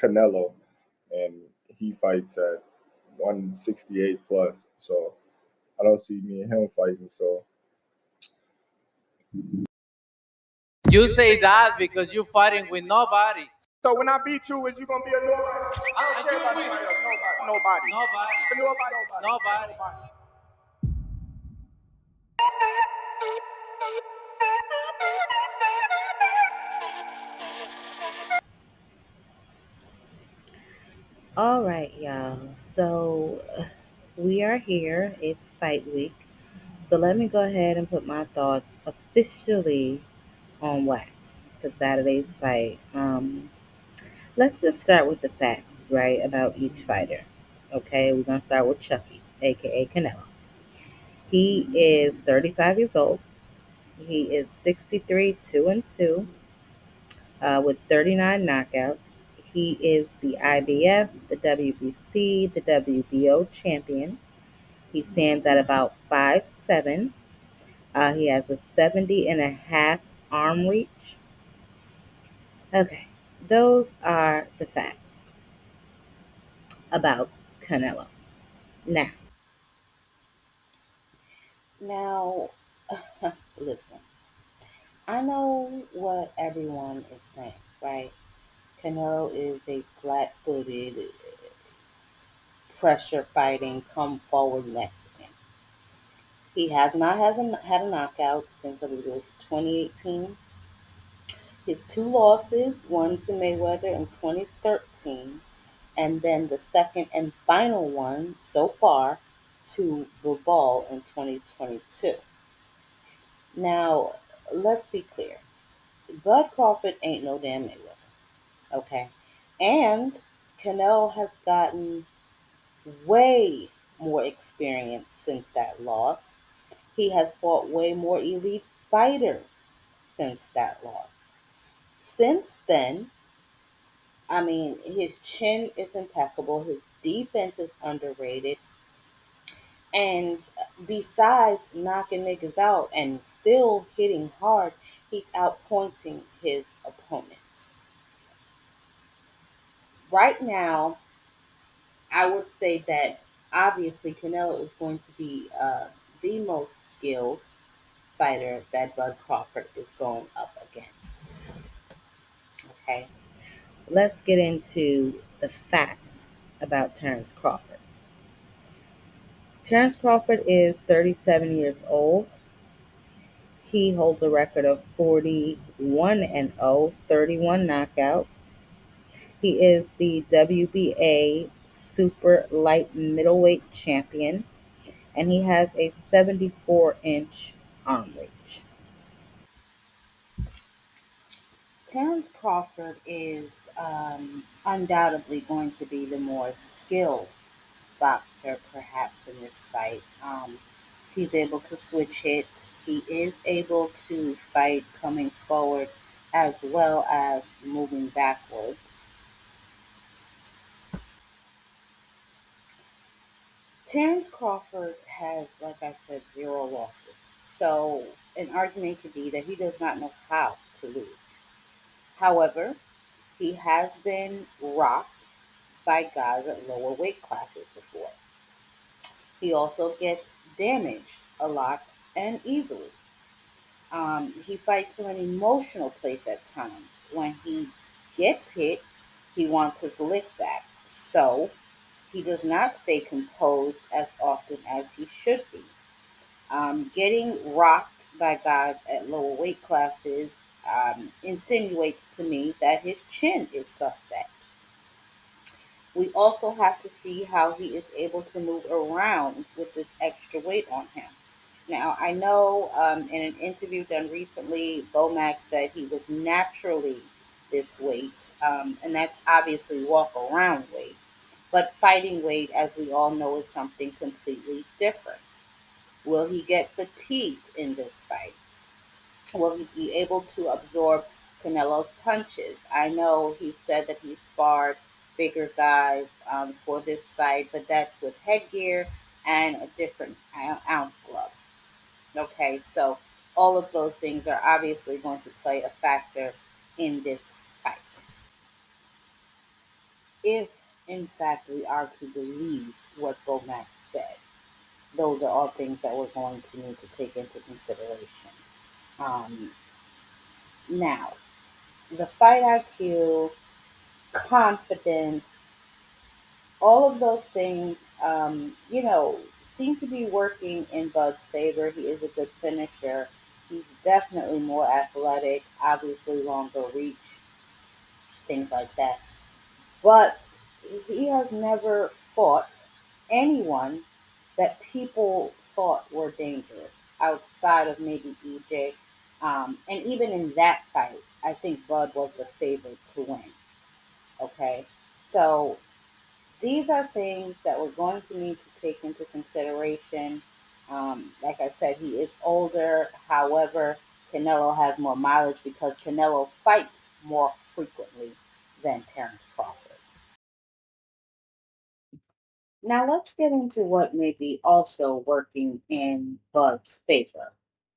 Canelo, and he fights at 168 plus. So I don't see me and him fighting. So You say that because you're fighting with nobody. So when I beat you, is you gonna be a nobody? I don't And care you about win. nobody else. Nobody. Nobody. Nobody. Nobody. All right, y'all. So we are here. It's fight week. So let me go ahead and put my thoughts officially on wax for Saturday's fight. Let's just start with the facts, right, about each fighter. Okay, we're gonna start with Chucky, aka Canelo. He is 35 years old. He is 63, 2-2, with 39 knockouts. He is the IBF, the WBC, the WBO champion. He stands at about 5'7". He has a 70.5 arm reach. Okay, those are the facts about Canelo. Now, now, listen. I know what everyone is saying, right? Canelo is a flat-footed, pressure-fighting, come-forward Mexican. He has not had a knockout since I believe it was 2018. His two losses, one to Mayweather in 2013, and then the second and final one so far to Bivol in 2022. Now, let's be clear. Bud Crawford ain't no damn Mayweather, okay? And Canelo has gotten way more experience since that loss. He has fought way more elite fighters since that loss. Since then, I mean, his chin is impeccable. His defense is underrated. And besides knocking niggas out and still hitting hard, he's outpointing his opponents. Right now, I would say that obviously Canelo is going to be the most skilled fighter that Bud Crawford is going up against. Okay, let's get into the facts about Terrence Crawford. Terrence Crawford is 37 years old. He holds a record of 41-0, 31 knockouts. He is the WBA super light middleweight champion, and he has a 74-inch arm reach. Terrence Crawford is undoubtedly going to be the more skilled boxer, perhaps, in this fight. He's able to switch hits. He is able to fight coming forward as well as moving backwards. Terrence Crawford has, like I said, zero losses. So an argument could be that he does not know how to lose. However, he has been rocked by guys at lower weight classes before. He also gets damaged a lot and easily. He fights from an emotional place at times. When he gets hit, he wants his lick back. So he does not stay composed as often as he should be. Getting rocked by guys at lower weight classes insinuates to me that his chin is suspect. We also have to see how he is able to move around with this extra weight on him. Now, I know in an interview done recently, Bomac said he was naturally this weight, and that's obviously walk around weight. But fighting weight, as we all know, is something completely different. Will he get fatigued in this fight? Will he be able to absorb Canelo's punches? I know he said that he sparred bigger guys for this fight, but that's with headgear and a different ounce gloves. Okay, so all of those things are obviously going to play a factor in this fight. if in fact we are to believe what Bomax said, those are all things that we're going to need to take into consideration. Um, Now, the fight IQ, confidence, all of those things, seem to be working in Bud's favor. He is a good finisher. He's definitely more athletic, obviously longer reach, things like that. But he has never fought anyone that people thought were dangerous outside of maybe EJ. And even in that fight, I think Bud was the favorite to win. Okay. So these are things that we're going to need to take into consideration. Like I said, he is older. However, Canelo has more mileage because Canelo fights more frequently than Terrence Crawford. Now let's get into what may be also working in Bud's favor,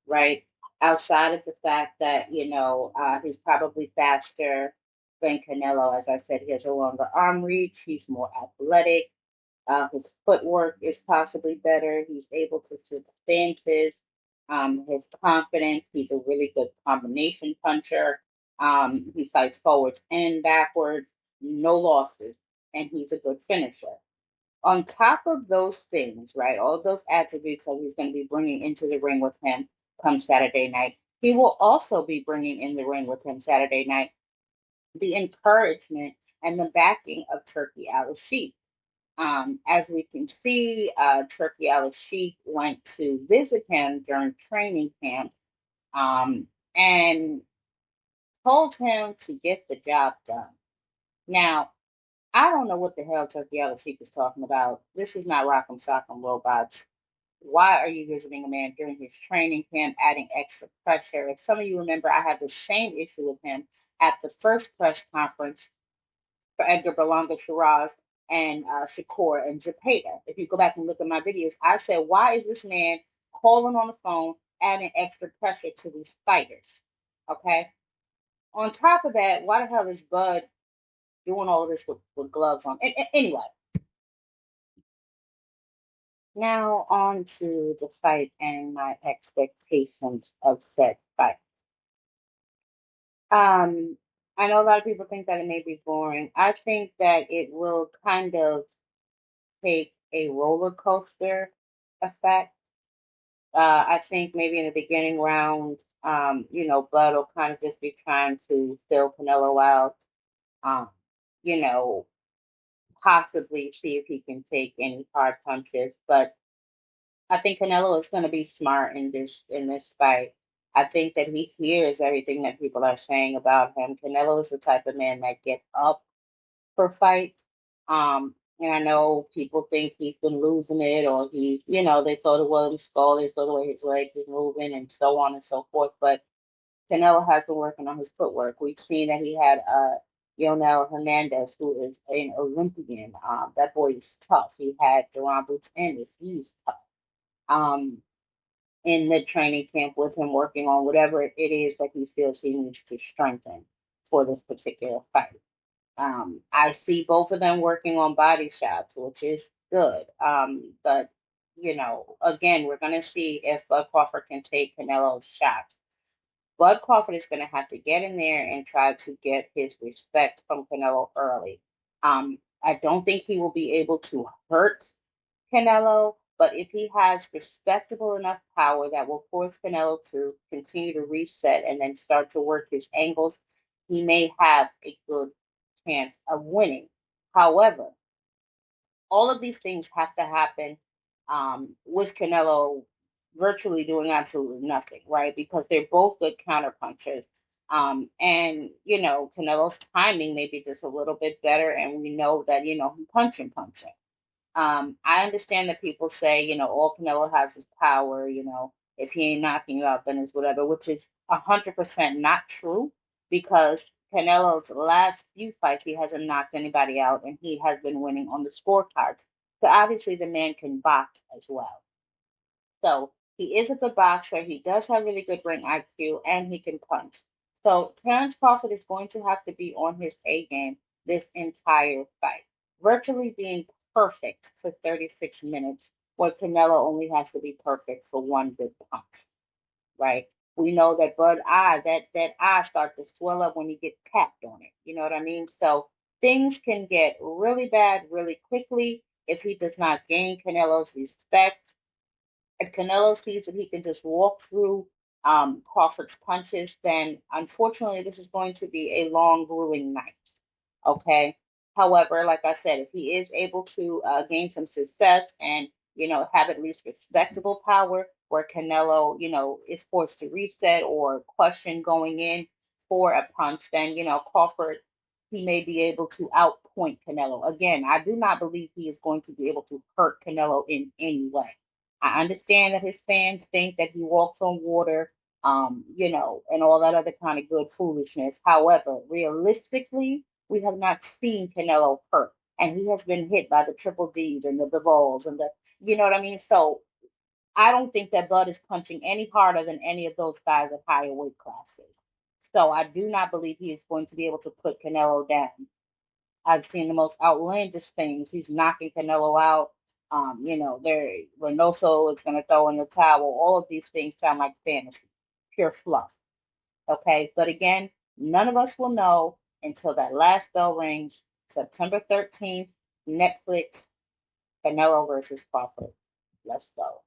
right? Outside of the fact that, he's probably faster than Canelo. As I said, he has a longer arm reach. He's more athletic. His footwork is possibly better. He's able to switch stances. His confidence. He's a really good combination puncher. He fights forwards and backwards, no losses, and he's a good finisher. On top of those things, right, all those attributes that he's going to be bringing into the ring with him come Saturday night, he will also be bringing in the ring with him Saturday night the encouragement and the backing of Turkey Al Sheikh. As we can see, Turkey Al Sheikh went to visit him during training camp and told him to get the job done. Now, I don't know what the hell Turkey Al Sheikh is talking about. This is not Rock'em Sock'em Robots. Why are you visiting a man during his training camp, adding extra pressure? If some of you remember, I had the same issue with him at the first press conference for Edgar Berlanga Shiraz and Shakur and Zapata. If you go back and look at my videos, I said, why is this man calling on the phone, adding extra pressure to these fighters? Okay. On top of that, why the hell is Bud doing all of this with gloves on? Anyway, now on to the fight and my expectations of that fight. Um, I know a lot of people think that it may be boring. I think that it will kind of take a roller coaster effect. I think maybe in the beginning round, Bud will kind of just be trying to fill Canelo out, um, you know, possibly see if he can take any hard punches. But I think Canelo is going to be smart in this fight. I think that he hears everything that people are saying about him. Canelo is the type of man that get up for fights. And I know people think he's been losing it, or they throw the William skull, they throw the way his legs is moving, and so on and so forth. But Canelo has been working on his footwork. We've seen that he had Yonel Hernandez, who is an Olympian. That boy is tough. He had Duran Boots Ennis. He's tough. Um, in the training camp with him, working on whatever it is that he feels he needs to strengthen for this particular fight. I see both of them working on body shots, which is good. But again, we're gonna see if Bud Crawford can take Canelo's shot. Bud Crawford is gonna have to get in there and try to get his respect from Canelo early. I don't think he will be able to hurt Canelo, but if he has respectable enough power that will force Canelo to continue to reset and then start to work his angles, he may have a good chance of winning. However, all of these things have to happen with Canelo virtually doing absolutely nothing, right? Because they're both good counterpunchers. Canelo's timing may be just a little bit better, and we know that, he punching. I understand that people say, all Canelo has is power, if he ain't knocking you out, then it's whatever, which is 100% not true because Canelo's last few fights, he hasn't knocked anybody out and he has been winning on the scorecards. So obviously the man can box as well. So he is a good boxer. He does have really good ring IQ and he can punch. So Terrence Crawford is going to have to be on his A game this entire fight, virtually being perfect for 36 minutes, where Canelo only has to be perfect for one good punch, right? We know that that eye starts to swell up when you get tapped on it. You know what I mean? So things can get really bad really quickly if he does not gain Canelo's respect. If Canelo sees that he can just walk through Crawford's punches, then unfortunately this is going to be a long, grueling night. Okay. However, like I said, if he is able to gain some success and have at least respectable power, where Canelo is forced to reset or question going in for a punch, then Crawford, he may be able to outpoint Canelo. Again, I do not believe he is going to be able to hurt Canelo in any way. I understand that his fans think that he walks on water, and all that other kind of good foolishness. However, realistically, we have not seen Canelo hurt, and he has been hit by the triple D's and the Duvalls and you know what I mean? So I don't think that Bud is punching any harder than any of those guys at higher weight classes. So I do not believe he is going to be able to put Canelo down. I've seen the most outlandish things. He's knocking Canelo out. Reynoso is going to throw in the towel. All of these things sound like fantasy, pure fluff. Okay, but again, none of us will know until that last bell rings, September 13th, Netflix, Canelo versus Crawford. Let's go.